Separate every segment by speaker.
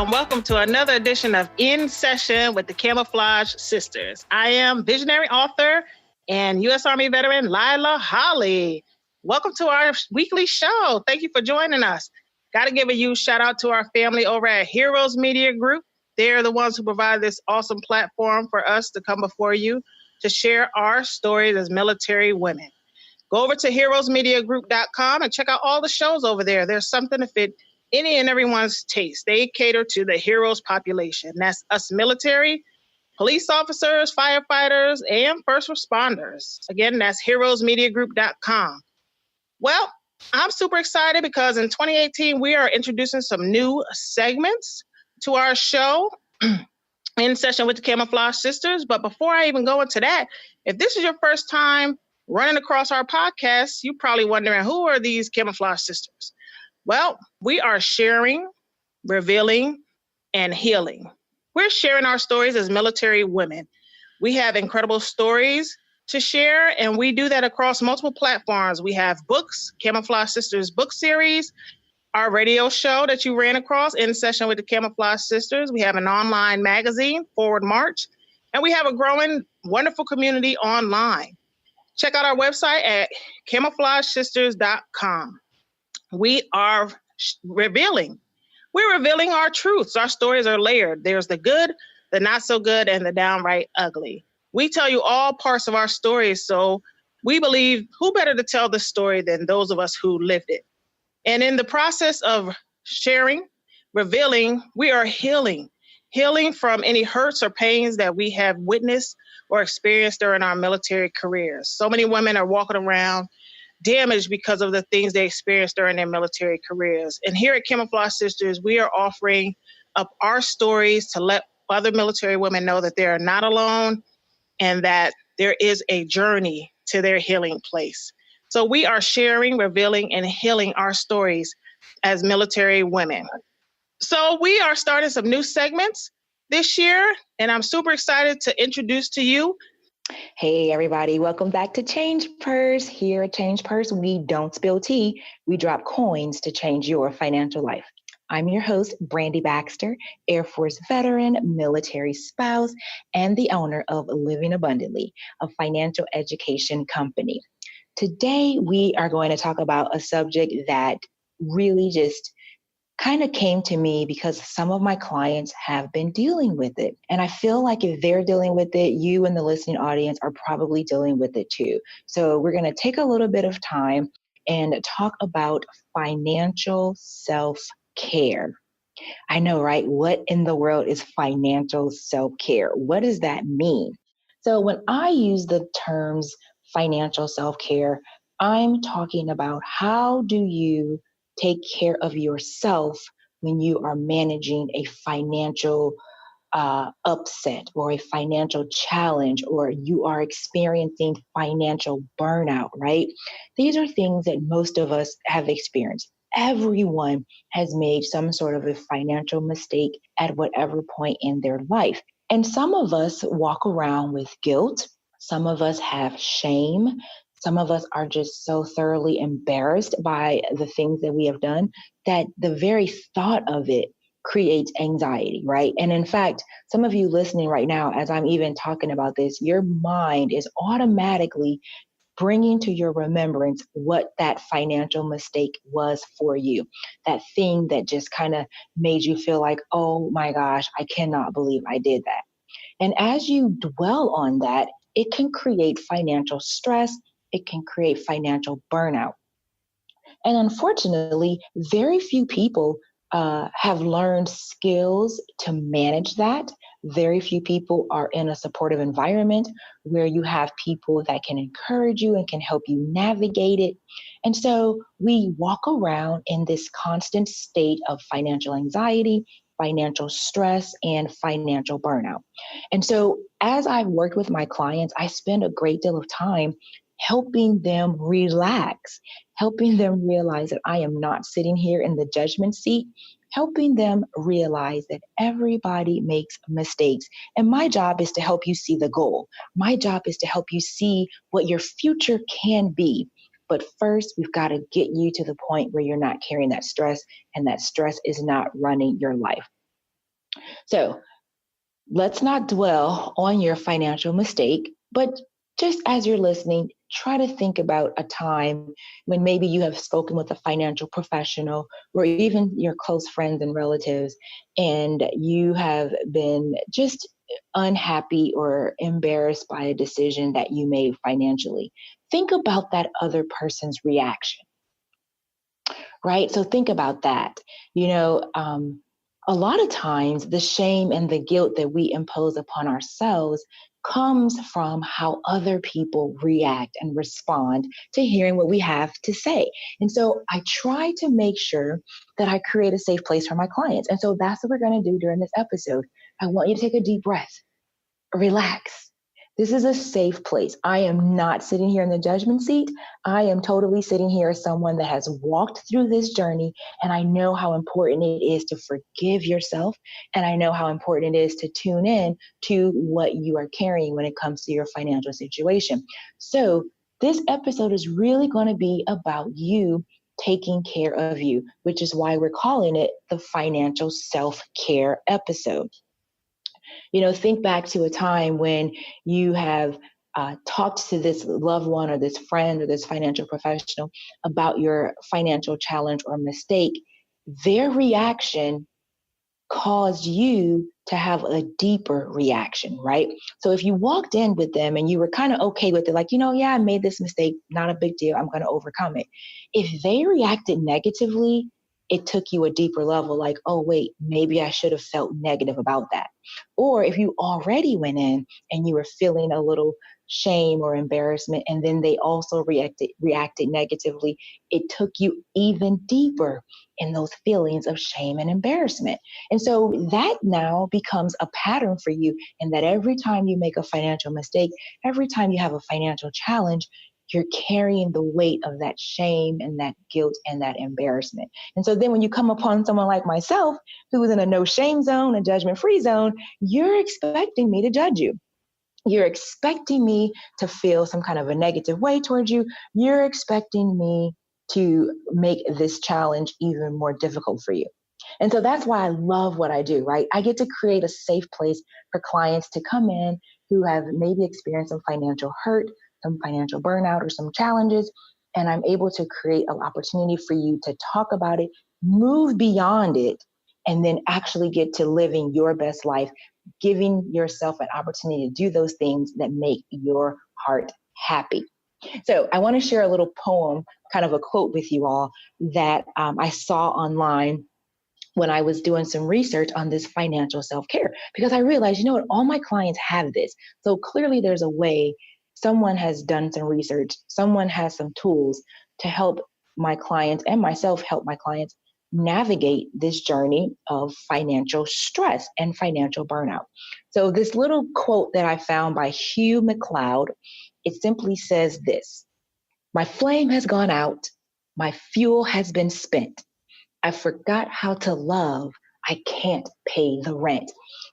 Speaker 1: and welcome to another edition of In Session with the Camouflaged Sisters. I am visionary author and U.S. Army veteran Lila Holly. Welcome to our weekly show. Thank you for joining us. Got to give a huge shout out to our family over at Heroes Media Group. They're the ones who provide this awesome platform for us to come before you to share our stories as military women. Go over to heroesmediagroup.com and check out all the shows over there. There's something to fit any and everyone's taste. They cater to the heroes population. That's us military, police officers, firefighters, and first responders. Again, that's heroesmediagroup.com. Well, I'm super excited because in 2018, we are introducing some new segments to our show in session with the Camouflaged Sisters. But before I even go into that, if this is your first time running across our podcast, you're probably wondering, who are these Camouflaged Sisters? Well, we are sharing, revealing, and healing. We're sharing our stories as military women. We have incredible stories to share, and we do that across multiple platforms. We have books, Camouflage Sisters book series, our radio show that you ran across, In Session with the Camouflage Sisters. We have an online magazine, Forward March, and we have a growing, wonderful community online. Check out our website at camouflagesisters.com. We are revealing. We're revealing our truths. Our stories are layered. There's the good, the not so good, and the downright ugly. We tell you all parts of our stories, so we believe who better to tell the story than those of us who lived it. And in the process of sharing, revealing, we are healing from any hurts or pains that we have witnessed or experienced during our military careers. So many women are walking around damaged because of the things they experienced during their military careers. And here at Camouflage Sisters, we are offering up our stories to let other military women know that they are not alone and that there is a journey to their healing place. So we are sharing, revealing, and healing our stories as military women. So we are starting some new segments this year, and I'm super excited to introduce to you.
Speaker 2: Hey, everybody. Welcome back to Change Purse. Here at Change Purse, we don't spill tea. We drop coins to change your financial life. I'm your host, Brandy Baxter, Air Force veteran, military spouse, and the owner of Living Abundantly, a financial education company. Today, we are going to talk about a subject that really just kind of came to me because some of my clients have been dealing with it. And I feel like if they're dealing with it, you and the listening audience are probably dealing with it too. So we're going to take a little bit of time and talk about financial self-care. I know, right? What in the world is financial self-care? What does that mean? So when I use the terms financial self-care, I'm talking about how do you take care of yourself when you are managing a financial upset or a financial challenge, or you are experiencing financial burnout, right? These are things that most of us have experienced. Everyone has made some sort of a financial mistake at whatever point in their life. And some of us walk around with guilt. Some of us have shame. Some of us are just so thoroughly embarrassed by the things that we have done that the very thought of it creates anxiety, right? And in fact, some of you listening right now, as I'm even talking about this, your mind is automatically bringing to your remembrance what that financial mistake was for you. That thing that just kind of made you feel like, oh my gosh, I cannot believe I did that. And as you dwell on that, it can create financial stress. It can create financial burnout. And unfortunately, very few people have learned skills to manage that. Very few people are in a supportive environment where you have people that can encourage you and can help you navigate it. And so we walk around in this constant state of financial anxiety, financial stress, and financial burnout. And so as I've worked with my clients, I spend a great deal of time helping them relax, helping them realize that I am not sitting here in the judgment seat, helping them realize that everybody makes mistakes. And my job is to help you see the goal. My job is to help you see what your future can be. But first, we've got to get you to the point where you're not carrying that stress, and that stress is not running your life. So let's not dwell on your financial mistake, but just as you're listening, try to think about a time when maybe you have spoken with a financial professional or even your close friends and relatives, and you have been just unhappy or embarrassed by a decision that you made financially. Think about that other person's reaction, right? So think about that. You know, a lot of times the shame and the guilt that we impose upon ourselves comes from how other people react and respond to hearing what we have to say. And so I try to make sure that I create a safe place for my clients. And so that's what we're going to do during this episode. I want you to take a deep breath, relax. This is a safe place. I am not sitting here in the judgment seat. I am totally sitting here as someone that has walked through this journey, and I know how important it is to forgive yourself, and I know how important it is to tune in to what you are carrying when it comes to your financial situation. So, this episode is really going to be about you taking care of you, which is why we're calling it the financial self-care episode. You know, think back to a time when you have talked to this loved one or this friend or this financial professional about your financial challenge or mistake. Their reaction caused you to have a deeper reaction, right? So if you walked in with them and you were kind of okay with it, like, yeah, I made this mistake, not a big deal, I'm going to overcome it. If they reacted negatively, it took you a deeper level, like, oh, wait, maybe I should have felt negative about that. Or if you already went in and you were feeling a little shame or embarrassment, and then they also reacted negatively, it took you even deeper in those feelings of shame and embarrassment. And so that now becomes a pattern for you. And that every time you make a financial mistake, every time you have a financial challenge, you're carrying the weight of that shame and that guilt and that embarrassment. And so then when you come upon someone like myself, who is in a no shame zone, a judgment free zone, you're expecting me to judge you. You're expecting me to feel some kind of a negative way towards you. You're expecting me to make this challenge even more difficult for you. And so that's why I love what I do, right? I get to create a safe place for clients to come in who have maybe experienced some financial hurt, some financial burnout, or some challenges. And I'm able to create an opportunity for you to talk about it, move beyond it, and then actually get to living your best life, giving yourself an opportunity to do those things that make your heart happy. So I want to share a little poem, kind of a quote with you all that I saw online when I was doing some research on this financial self-care, because I realized, you know what, all my clients have this. So clearly there's a way, someone has done some research, someone has some tools to help my clients and myself help my clients navigate this journey of financial stress and financial burnout. So this little quote that I found by Hugh MacLeod, it simply says this: "My flame has gone out, my fuel has been spent. I forgot how to love. I can't pay the rent."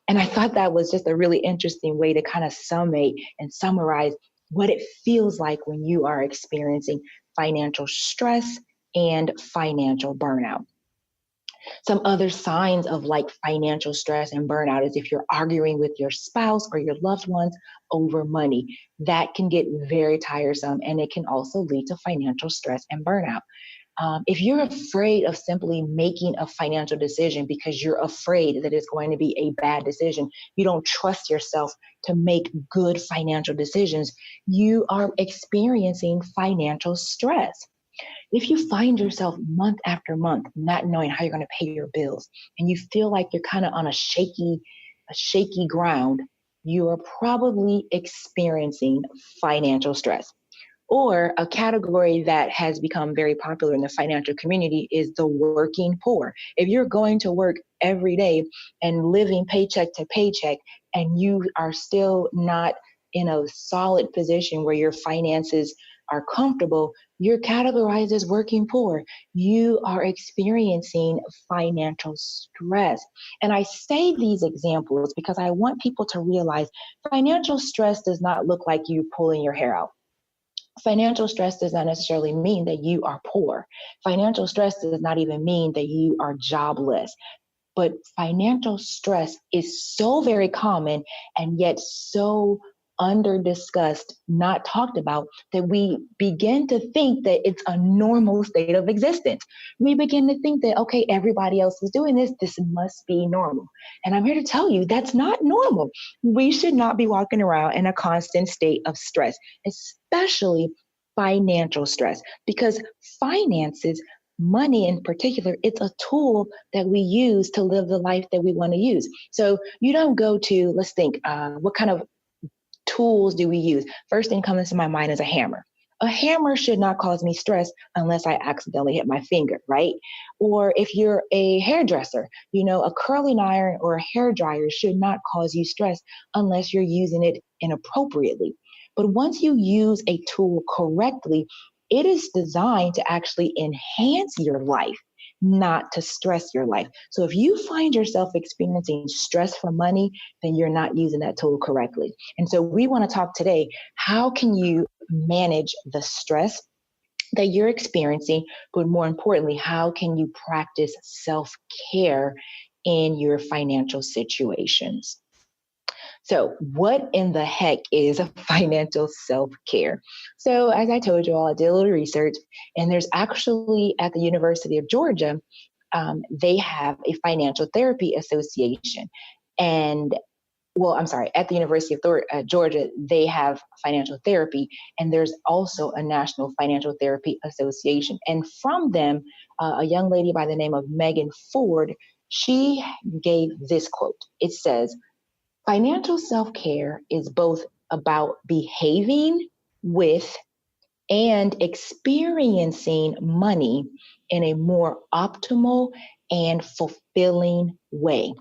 Speaker 2: And I thought that was just a really interesting way to kind of summate and summarize what it feels like when you are experiencing financial stress and financial burnout. Some other signs of like financial stress and burnout is if you're arguing with your spouse or your loved ones over money. That can get very tiresome, and it can also lead to financial stress and burnout. If you're afraid of simply making a financial decision because you're afraid that it's going to be a bad decision, you don't trust yourself to make good financial decisions, you are experiencing financial stress. If you find yourself month after month not knowing how you're going to pay your bills, and you feel like you're kind of on a shaky ground, you are probably experiencing financial stress. Or a category that has become very popular in the financial community is the working poor. If you're going to work every day and living paycheck to paycheck, and you are still not in a solid position where your finances are comfortable, you're categorized as working poor. You are experiencing financial stress. And I say these examples because I want people to realize financial stress does not look like you pulling your hair out. Financial stress does not necessarily mean that you are poor. Financial stress does not even mean that you are jobless. But financial stress is so very common and yet so under discussed, not talked about, that we begin to think that it's a normal state of existence. We begin to think that, okay, everybody else is doing this. This must be normal. And I'm here to tell you that's not normal. We should not be walking around in a constant state of stress, especially financial stress, because finances, money in particular, it's a tool that we use to live the life that we want to use. So you don't go to, let's think, what kind of tools do we use? First thing comes to my mind is a hammer. A hammer should not cause me stress unless I accidentally hit my finger, right? Or if you're a hairdresser, a curling iron or a hair dryer should not cause you stress unless you're using it inappropriately. But once you use a tool correctly, it is designed to actually enhance your life, not to stress your life. So if you find yourself experiencing stress from money, then you're not using that tool correctly. And so we want to talk today, how can you manage the stress that you're experiencing? But more importantly, how can you practice self-care in your financial situations? So, what in the heck is financial self care? So, as I told you all, I did a little research, and there's actually at the University of Georgia, they have a financial therapy association. And I'm sorry, at the University of Georgia, they have financial therapy, and there's also a National Financial Therapy Association. And from them, a young lady by the name of Megan Ford, she gave this quote. It says, financial self-care is both about behaving with and experiencing money in a more optimal and fulfilling way.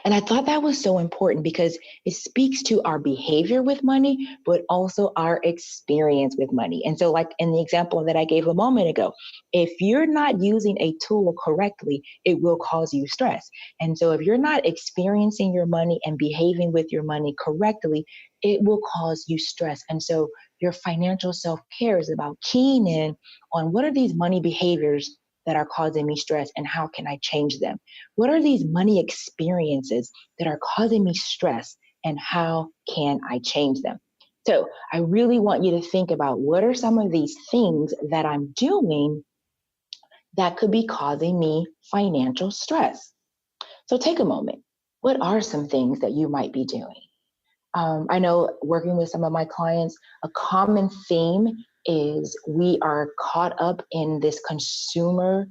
Speaker 2: And I thought that was so important because it speaks to our behavior with money, but also our experience with money. And so, like in the example that I gave a moment ago, if you're not using a tool correctly, it will cause you stress. And so, if you're not experiencing your money and behaving with your money correctly, it will cause you stress. And so, your financial self-care is about keying in on what are these money behaviors that are causing me stress and how can I change them? What are these money experiences that are causing me stress and how can I change them? So I really want you to think about what are some of these things that I'm doing that could be causing me financial stress. So take a moment. What are some things that you might be doing? I know working with some of my clients, a common theme is we are caught up in this consumer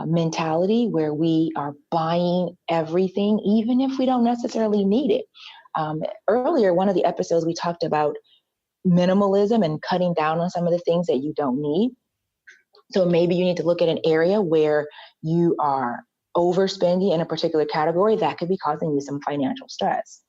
Speaker 2: mentality where we are buying everything, even if we don't necessarily need it. Earlier, one of the episodes, we talked about minimalism and cutting down on some of the things that you don't need. So maybe you need to look at an area where you are overspending in a particular category that could be causing you some financial stress.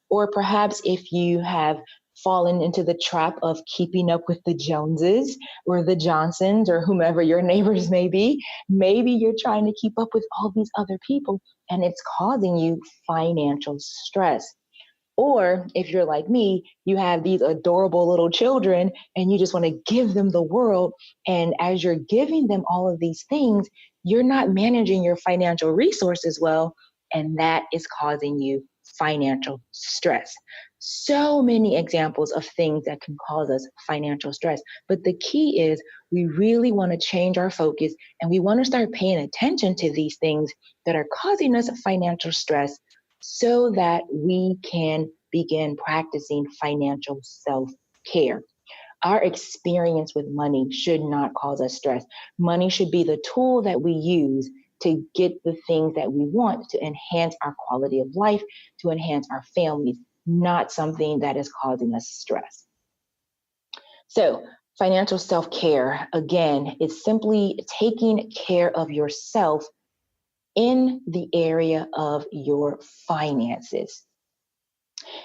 Speaker 2: Or perhaps if you have fallen into the trap of keeping up with the Joneses or the Johnsons or whomever your neighbors may be, maybe you're trying to keep up with all these other people and it's causing you financial stress. Or if you're like me, you have these adorable little children and you just want to give them the world. And as you're giving them all of these things, you're not managing your financial resources well. And that is causing you financial stress. So many examples of things that can cause us financial stress. But the key is we really want to change our focus and we want to start paying attention to these things that are causing us financial stress so that we can begin practicing financial self-care. Our experience with money should not cause us stress. Money should be the tool that we use to get the things that we want to enhance our quality of life, to enhance our families, not something that is causing us stress. So, financial self-care, again, is simply taking care of yourself in the area of your finances.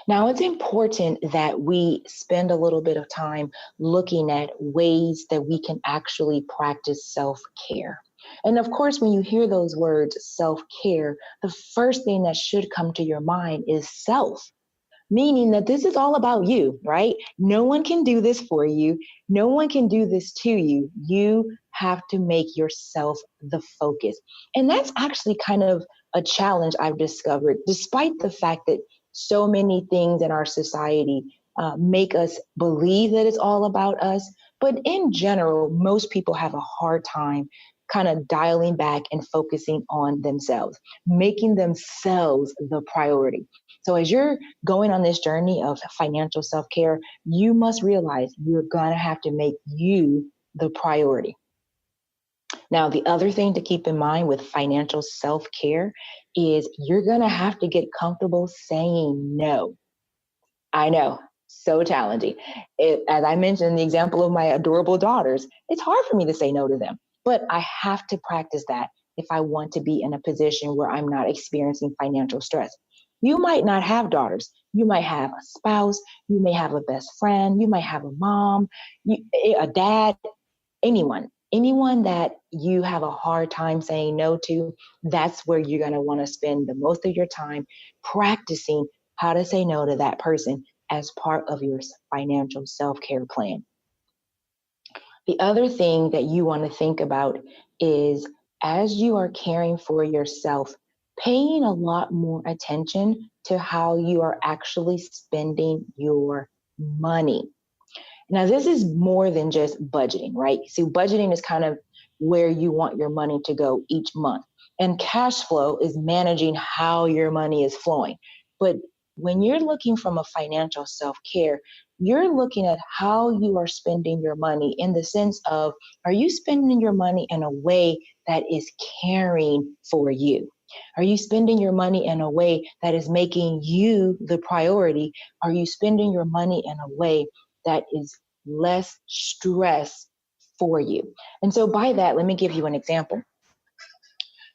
Speaker 2: Now, it's important that we spend a little bit of time looking at ways that we can actually practice self-care. And of course, when you hear those words, self-care, the first thing that should come to your mind is self. meaning that this is all about you, right? No one can do this for you. No one can do this to you. You have to make yourself the focus. And that's actually kind of a challenge I've discovered, despite the fact that so many things in our society make us believe that it's all about us. But in general, most people have a hard time kind of dialing back and focusing on themselves, making themselves the priority. So as you're going on this journey of financial self-care, you must realize you're going to have to make you the priority. Now, the other thing to keep in mind with financial self-care is you're going to have to get comfortable saying no. I know, so challenging. As I mentioned, the example of my adorable daughters, it's hard for me to say no to them, but I have to practice that if I want to be in a position where I'm not experiencing financial stress. You might not have daughters. You might have a spouse. You may have a best friend. You might have a mom, a dad, anyone that you have a hard time saying no to. That's where you're going to want to spend the most of your time practicing how to say no to that person as part of your financial self-care plan. The other thing that you want to think about is as you are caring for yourself, paying a lot more attention to how you are actually spending your money. Now, this is more than just budgeting, right? See, budgeting is kind of where you want your money to go each month. And cash flow is managing how your money is flowing. But when you're looking from a financial self-care, you're looking at how you are spending your money in the sense of, are you spending your money in a way that is caring for you? Are you spending your money in a way that is making you the priority? Are you spending your money in a way that is less stress for you? And so by that, let me give you an example.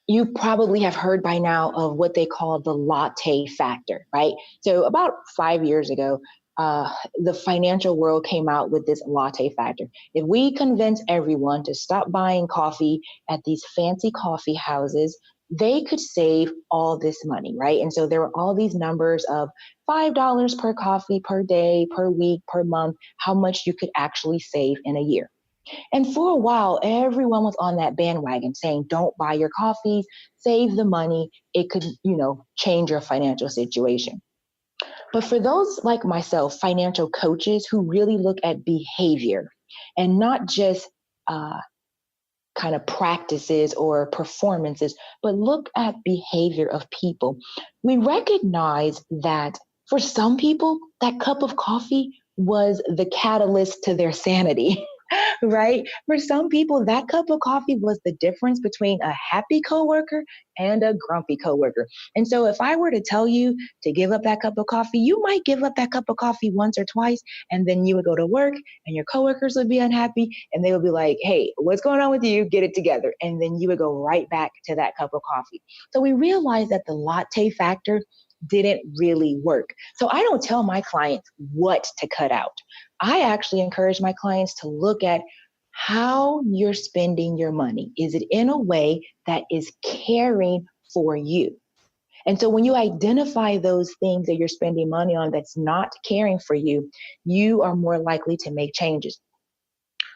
Speaker 2: You probably have heard by now of what they call the latte factor, right? So about 5 years ago, the financial world came out with this latte factor. If we convince everyone to stop buying coffee at these fancy coffee houses, they could save all this money, right? And so there were all these numbers of $5 per coffee per day, per week, per month, how much you could actually save in a year. And for a while, everyone was on that bandwagon saying, don't buy your coffees, save the money. It could, change your financial situation. But for those like myself, financial coaches who really look at behavior and not just kind of practices or performances, but look at behavior of people, we recognize that for some people, that cup of coffee was the catalyst to their sanity. Right? For some people, that cup of coffee was the difference between a happy coworker and a grumpy coworker. And so if I were to tell you to give up that cup of coffee, you might give up that cup of coffee once or twice, and then you would go to work and your coworkers would be unhappy and they would be like, hey, what's going on with you? Get it together. And then you would go right back to that cup of coffee. So we realized that the latte factor didn't really work. So I don't tell my clients what to cut out. I actually encourage my clients to look at how you're spending your money. Is it in a way that is caring for you? And so when you identify those things that you're spending money on that's not caring for you, you are more likely to make changes.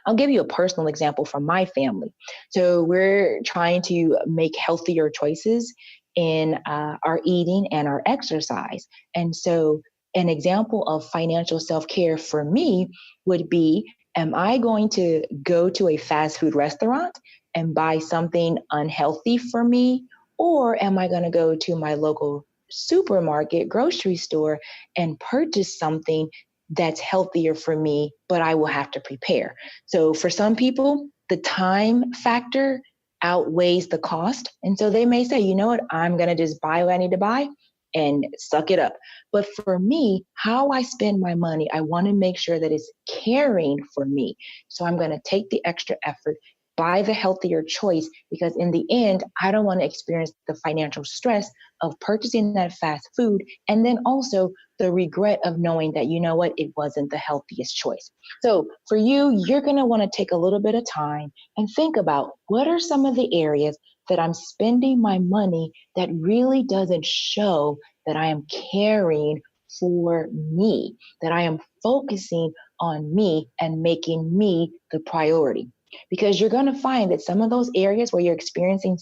Speaker 2: I'll give you a personal example from my family. So we're trying to make healthier choices in our eating and our exercise. And so an example of financial self-care for me would be, am I going to go to a fast food restaurant and buy something unhealthy for me? Or am I going to go to my local supermarket, grocery store, and purchase something that's healthier for me, but I will have to prepare? So for some people, the time factor outweighs the cost. And so they may say, you know what, I'm going to just buy what I need to buy and suck it up. But for me, how I spend my money, I want to make sure that it's caring for me. So I'm going to take the extra effort, buy the healthier choice, because in the end, I don't want to experience the financial stress of purchasing that fast food. And then also the regret of knowing that, you know what, it wasn't the healthiest choice. So for you, you're going to want to take a little bit of time and think about what are some of the areas that I'm spending my money that really doesn't show that I am caring for me, that I am focusing on me and making me the priority. Because you're going to find that some of those areas where you're experiencing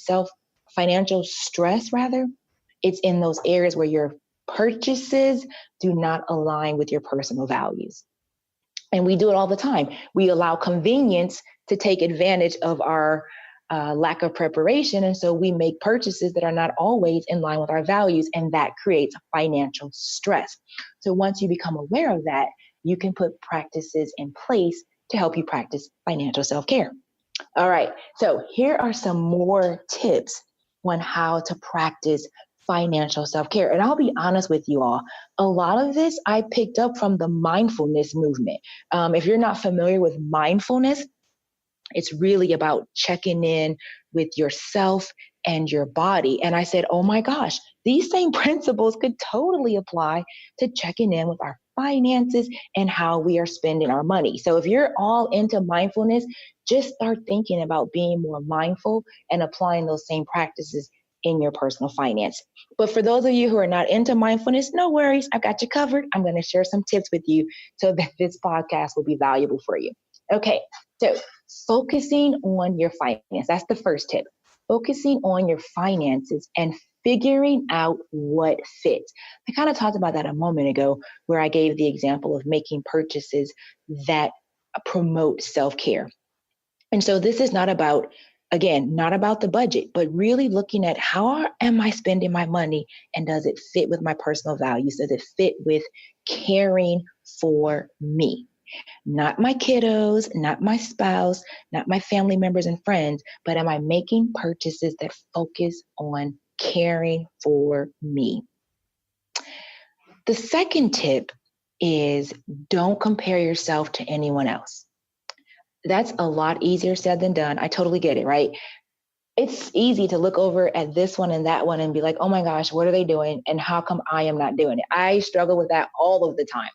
Speaker 2: financial stress, rather, it's in those areas where your purchases do not align with your personal values. And we do it all the time. We allow convenience to take advantage of our lack of preparation. And so we make purchases that are not always in line with our values, and that creates financial stress. So once you become aware of that, you can put practices in place to help you practice financial self-care. All right, so here are some more tips on how to practice financial self-care. And I'll be honest with you all, a lot of this I picked up from the mindfulness movement. If you're not familiar with mindfulness, it's really about checking in with yourself and your body. And I said, oh my gosh, these same principles could totally apply to checking in with our finances and how we are spending our money. So if you're all into mindfulness, just start thinking about being more mindful and applying those same practices in your personal finance. But for those of you who are not into mindfulness, no worries, I've got you covered. I'm going to share some tips with you so that this podcast will be valuable for you. Okay, so focusing on your finance, that's the first tip. Focusing on your finances and figuring out what fits. I kind of talked about that a moment ago, where I gave the example of making purchases that promote self-care. And so this is not about, again, not about the budget, but really looking at how am I spending my money, and does it fit with my personal values? Does it fit with caring for me? Not my kiddos, not my spouse, not my family members and friends, but am I making purchases that focus on caring for me? The second tip is don't compare yourself to anyone else. That's a lot easier said than done. I totally get it, right? It's easy to look over at this one and that one and be like, oh my gosh, what are they doing? And how come I am not doing it? I struggle with that all of the time.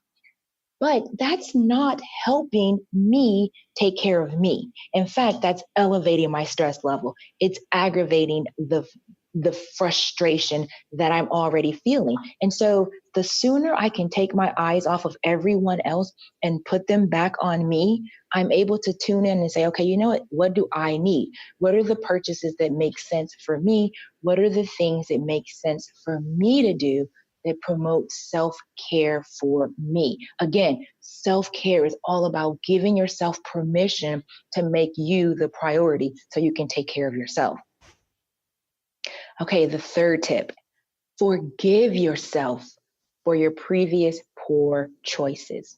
Speaker 2: But that's not helping me take care of me. In fact, that's elevating my stress level. It's aggravating the frustration that I'm already feeling. And so the sooner I can take my eyes off of everyone else and put them back on me, I'm able to tune in and say, okay, you know what? What do I need? What are the purchases that make sense for me? What are the things that make sense for me to do that promote self-care for me? Again, self-care is all about giving yourself permission to make you the priority so you can take care of yourself. Okay, the third tip, forgive yourself for your previous poor choices.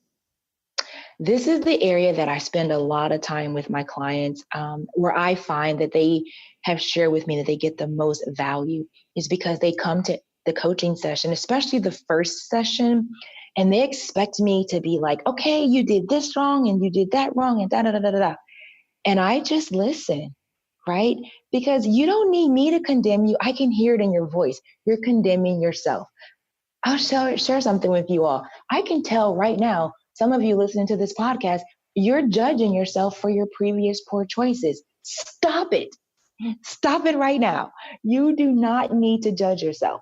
Speaker 2: This is the area that I spend a lot of time with my clients, where I find that they have shared with me that they get the most value is because they come to the coaching session, especially the first session, and they expect me to be like, okay, you did this wrong and you did that wrong and da da da da da. And I just listen, right? Because you don't need me to condemn you. I can hear it in your voice. You're condemning yourself. I'll share something with you all. I can tell right now, some of you listening to this podcast, you're judging yourself for your previous poor choices. Stop it. Stop it right now. You do not need to judge yourself.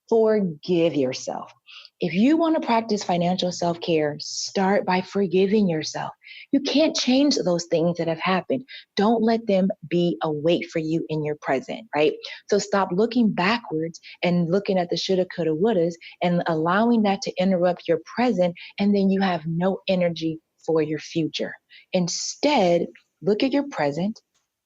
Speaker 2: Forgive yourself. If you want to practice financial self-care, start by forgiving yourself. You can't change those things that have happened. Don't let them be a weight for you in your present, right? So stop looking backwards and looking at the shoulda, coulda, wouldas and allowing that to interrupt your present, and then you have no energy for your future. Instead, look at your present,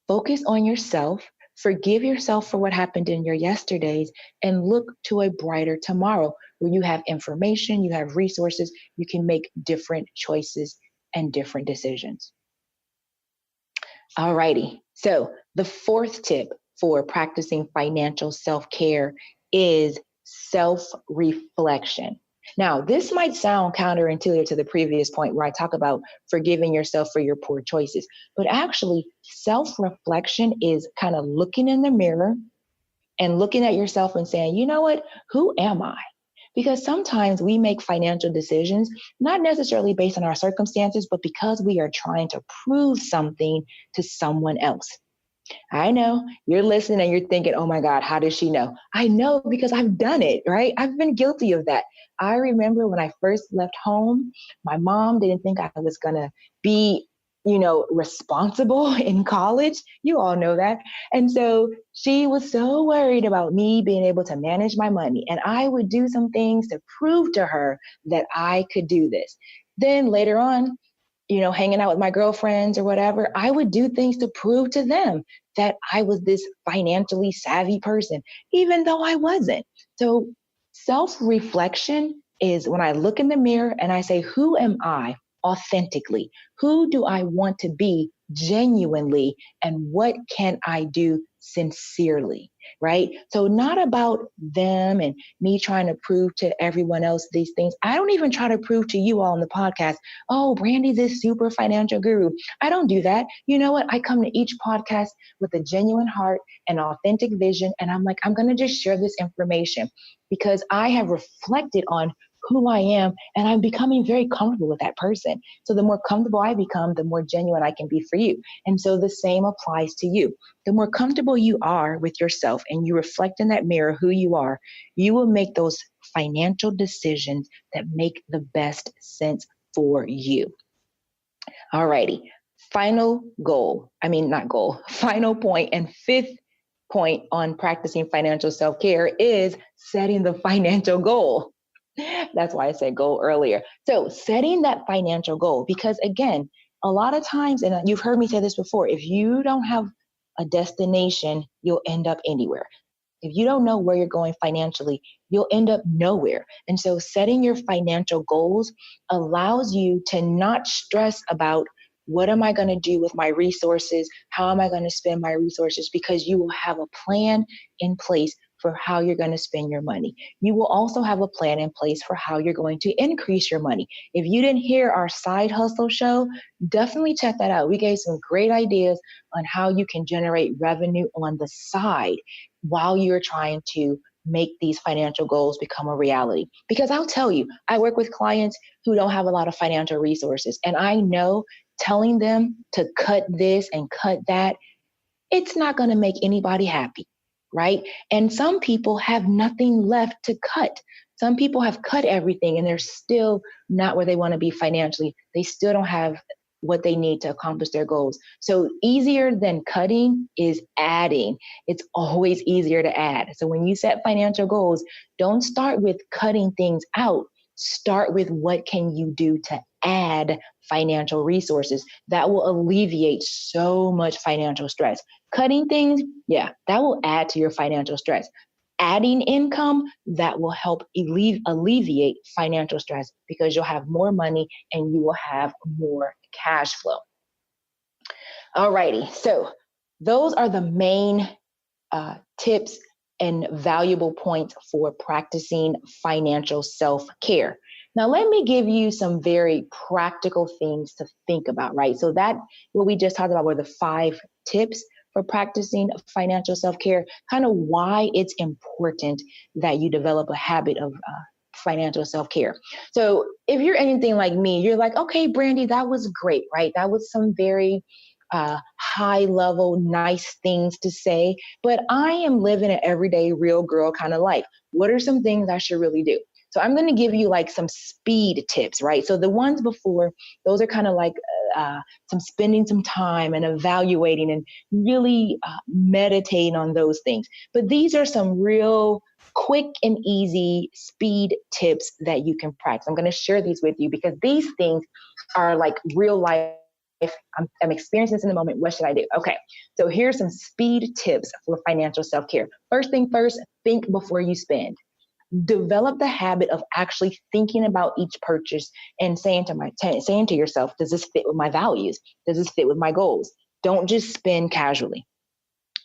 Speaker 2: focus on yourself, forgive yourself for what happened in your yesterdays, and look to a brighter tomorrow where you have information, you have resources, you can make different choices and different decisions. All righty. So the fourth tip for practicing financial self-care is self-reflection. Now, this might sound counterintuitive to the previous point where I talk about forgiving yourself for your poor choices, but actually self-reflection is kind of looking in the mirror and looking at yourself and saying, you know what, who am I? Because sometimes we make financial decisions, not necessarily based on our circumstances, but because we are trying to prove something to someone else. I know you're listening and you're thinking, oh my God, how does she know? I know because I've done it, right? I've been guilty of that. I remember when I first left home, my mom didn't think I was going to be, responsible in college. You all know that. And so she was so worried about me being able to manage my money. And I would do some things to prove to her that I could do this. Then later on, hanging out with my girlfriends or whatever, I would do things to prove to them that I was this financially savvy person, even though I wasn't. So self-reflection is when I look in the mirror and I say, who am I authentically? Who do I want to be genuinely? And what can I do sincerely? Right? So not about them and me trying to prove to everyone else these things. I don't even try to prove to you all on the podcast, oh, Brandy's this super financial guru. I don't do that. You know what? I come to each podcast with a genuine heart and authentic vision. And I'm like, I'm going to just share this information because I have reflected on who I am and I'm becoming very comfortable with that person. So the more comfortable I become, the more genuine I can be for you. And so the same applies to you. The more comfortable you are with yourself and you reflect in that mirror who you are, you will make those financial decisions that make the best sense for you. Alrighty. Final point and fifth point on practicing financial self-care is setting the financial goal. That's why I said goal earlier. So setting that financial goal, because again, a lot of times, and you've heard me say this before, if you don't have a destination, you'll end up anywhere. If you don't know where you're going financially, you'll end up nowhere. And so setting your financial goals allows you to not stress about what am I going to do with my resources? How am I going to spend my resources? Because you will have a plan in place for how you're going to spend your money. You will also have a plan in place for how you're going to increase your money. If you didn't hear our side hustle show, definitely check that out. We gave some great ideas on how you can generate revenue on the side while you're trying to make these financial goals become a reality. Because I'll tell you, I work with clients who don't have a lot of financial resources. And I know telling them to cut this and cut that, it's not going to make anybody happy, right? And some people have nothing left to cut. Some people have cut everything and they're still not where they want to be financially. They still don't have what they need to accomplish their goals. So easier than cutting is adding. It's always easier to add. So when you set financial goals, don't start with cutting things out. Start with what can you do to add financial resources that will alleviate so much financial stress. Cutting things, yeah, that will add to your financial stress. Adding income, that will help alleviate financial stress because you'll have more money and you will have more cash flow. Alrighty, so those are the main tips and valuable points for practicing financial self-care. Now, let me give you some very practical things to think about, right? So that what we just talked about were the 5 tips for practicing financial self-care, kind of why it's important that you develop a habit of financial self-care. So if you're anything like me, you're like, okay, Brandy, that was great, right? That was some very high level, nice things to say, but I am living an everyday real girl kind of life. What are some things I should really do? So I'm going to give you like some speed tips, right? So the ones before, those are kind of like some spending some time and evaluating and really meditating on those things. But these are some real quick and easy speed tips that you can practice. I'm going to share these with you because these things are like real life. I'm experiencing this in the moment. What should I do? Okay. So here's some speed tips for financial self-care. First thing first, think before you spend. Develop the habit of actually thinking about each purchase and saying to yourself, does this fit with my values? Does this fit with my goals? Don't just spend casually.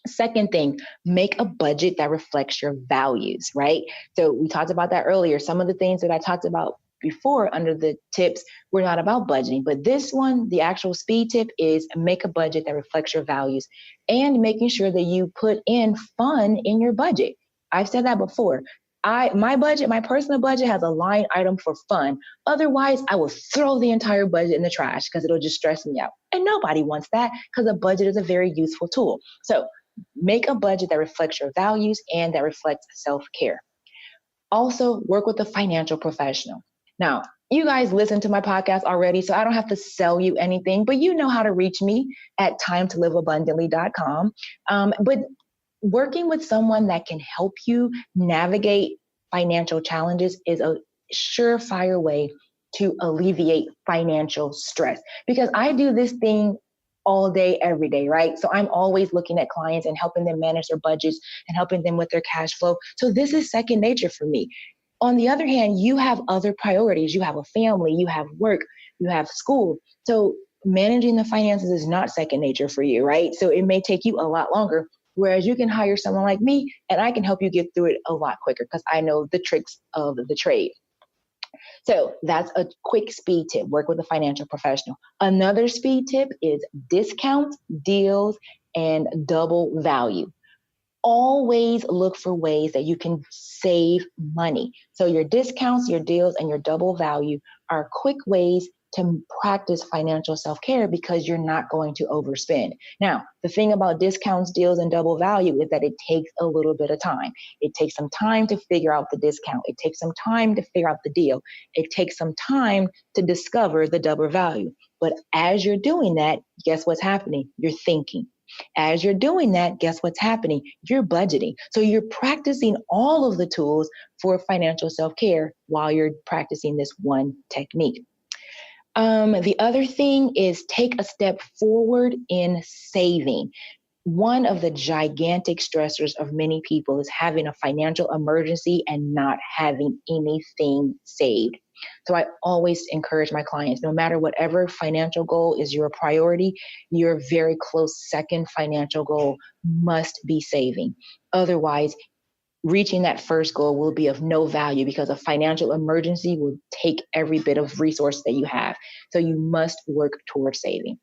Speaker 2: Second thing, make a budget that reflects your values, right? So we talked about that earlier. Some of the things that I talked about before under the tips were not about budgeting, but this one, the actual speed tip is make a budget that reflects your values and making sure that you put in fun in your budget. I've said that before. My personal budget has a line item for fun. Otherwise, I will throw the entire budget in the trash because it'll just stress me out. And nobody wants that because a budget is a very useful tool. So make a budget that reflects your values and that reflects self-care. Also, work with a financial professional. Now, you guys listen to my podcast already, so I don't have to sell you anything, but you know how to reach me at timetoliveabundantly.com. But working with someone that can help you navigate financial challenges is a surefire way to alleviate financial stress, because I do this thing all day, every day, right? So I'm always looking at clients and helping them manage their budgets and helping them with their cash flow. So this is second nature for me. On the other hand, you have other priorities. You have a family, you have work, you have school. So managing the finances is not second nature for you, right? So it may take you a lot longer. Whereas you can hire someone like me and I can help you get through it a lot quicker because I know the tricks of the trade. So that's a quick speed tip. Work with a financial professional. Another speed tip is discounts, deals, and double value. Always look for ways that you can save money. So your discounts, your deals, and your double value are quick ways to practice financial self-care because you're not going to overspend. Now, the thing about discounts, deals, and double value is that it takes a little bit of time. It takes some time to figure out the discount. It takes some time to figure out the deal. It takes some time to discover the double value. But as you're doing that, guess what's happening? You're thinking. As you're doing that, guess what's happening? You're budgeting. So you're practicing all of the tools for financial self-care while you're practicing this one technique. The other thing is take a step forward in saving. One of the gigantic stressors of many people is having a financial emergency and not having anything saved. So I always encourage my clients, no matter whatever financial goal is your priority, your very close second financial goal must be saving. Otherwise, reaching that first goal will be of no value because a financial emergency will take every bit of resource that you have. So you must work towards saving.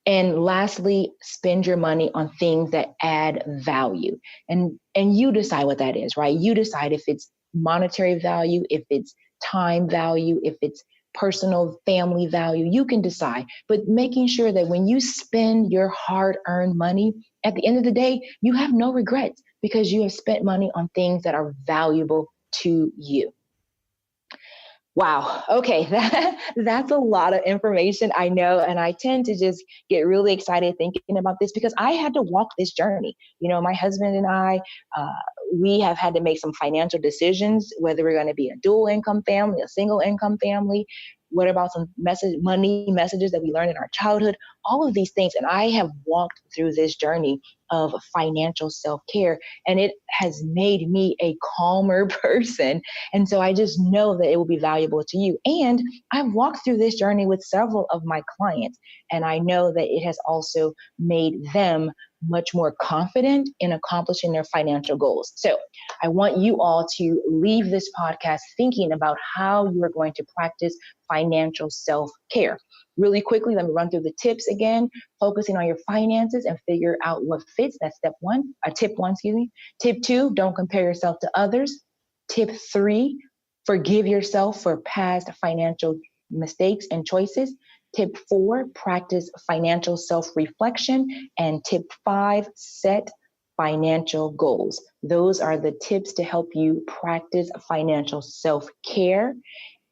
Speaker 2: And lastly, spend your money on things that add value. And you decide what that is, right? You decide if it's monetary value, if it's time value, if it's personal family value, you can decide. But making sure that when you spend your hard-earned money, at the end of the day, you have no regrets because you have spent money on things that are valuable to you. Wow. Okay. That's a lot of information, I know. And I tend to just get really excited thinking about this because I had to walk this journey. You know, my husband and I, we have had to make some financial decisions, whether we're going to be a dual income family, a single income family. What about some money messages that we learned in our childhood? All of these things. And I have walked through this journey of financial self-care, and it has made me a calmer person. And so I just know that it will be valuable to you. And I've walked through this journey with several of my clients, and I know that it has also made them much more confident in accomplishing their financial goals. So I want you all to leave this podcast thinking about how you are going to practice financial self-care. Really quickly, let me run through the tips again. Focusing on your finances and figure out what fits. That's tip one. Tip 2, don't compare yourself to others. Tip 3, forgive yourself for past financial mistakes and choices. Tip 4, practice financial self-reflection. And tip 5, set financial goals. Those are the tips to help you practice financial self-care.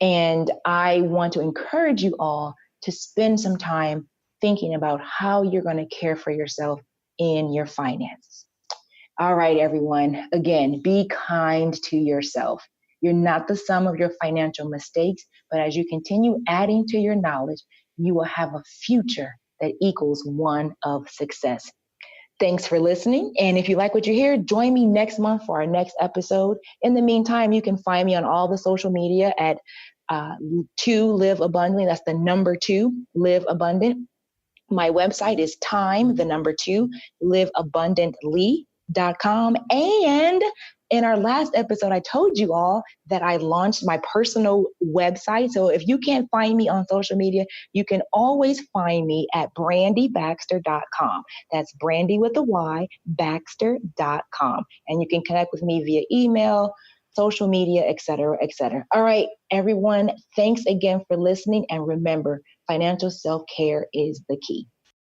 Speaker 2: And I want to encourage you all to spend some time thinking about how you're going to care for yourself in your finances. All right, everyone. Again, be kind to yourself. You're not the sum of your financial mistakes, but as you continue adding to your knowledge, you will have a future that equals one of success. Thanks for listening. And if you like what you hear, join me next month for our next episode. In the meantime, you can find me on all the social media at 2 Live Abundantly. That's the number 2, Live Abundant. My website is 2 liveabundantly.com. And in our last episode, I told you all that I launched my personal website. So if you can't find me on social media, you can always find me at brandybaxter.com. That's Brandy with a Y, Baxter.com. And you can connect with me via email, social media, et cetera, et cetera. All right, everyone, thanks again for listening. And remember, financial self-care is the key.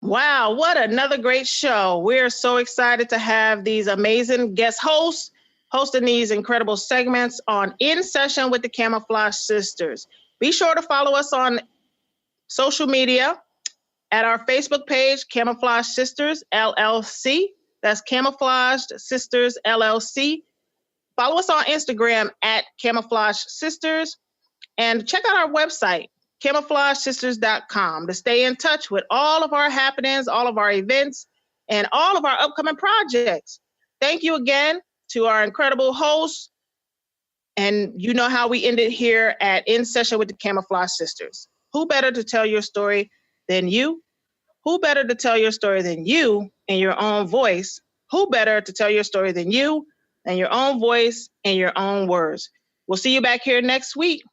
Speaker 1: Wow, what another great show. We're so excited to have these amazing guest hosts hosting these incredible segments on In Session with the Camouflaged Sisters. Be sure to follow us on social media at our Facebook page, Camouflaged Sisters LLC. That's Camouflaged Sisters LLC. Follow us on Instagram at Camouflaged Sisters, and check out our website, camouflagedsisters.com, to stay in touch with all of our happenings, all of our events, and all of our upcoming projects. Thank you again to our incredible hosts. And you know how we ended here at In Session with the Camouflage Sisters. Who better to tell your story than you? Who better to tell your story than you in your own voice? Who better to tell your story than you in your own voice and your own words? We'll see you back here next week